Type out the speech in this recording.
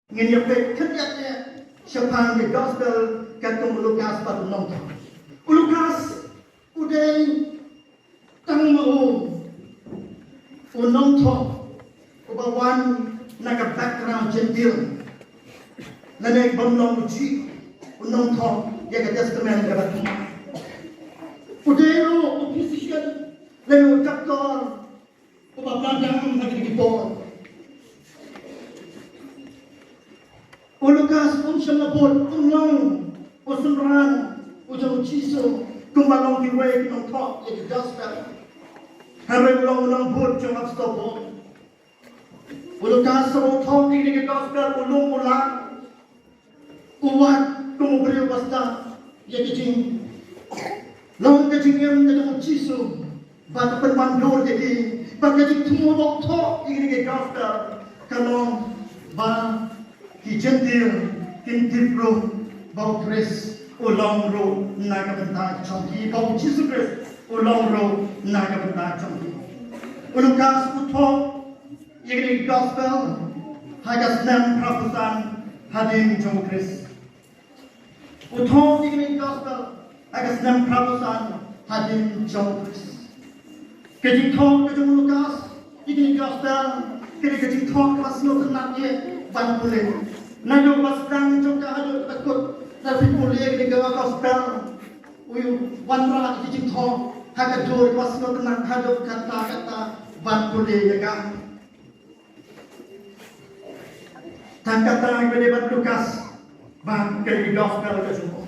Ngin kanyatnya siapang di gospel kata Lukas pada nonton. Lukas udah tang mau nonton ubawan naka background jentil. Nanti bamlong uji nonton ya ke testament dapat tu. Udah lo position lalu doktor ubabladang lagi di bawah. Lukas syamabot unong usunran ujung ciso kumbalong diwe kinong talk ya gospel haray long bot jung abstopo Lukas so talk ni gospel ulung ulang uwat kumubrio basta ya kijing long kijingem ujung ciso bat penwandor jadi bat kijing tumulok talk ni gospel kalong ba ki jentil kintifro bau Chris ulang ro naga benda chongki bau Jesus Christ ulang ro naga benda chongki Lukas utho yegri gospel hagas nam prapusan hadin jong Chris utho yegri gospel hagas nam prapusan hadin jong Chris kejing thong kejong Lukas yegri gospel kejing thong pasno tenatye ban pule Nado bastang jongka hado takut tapi mulia di gawa gospel uyu wanra di jingtho haga dor wasno tenang hado kata ban pule jaga tangkata gede bat Lukas ban ke gospel ke semua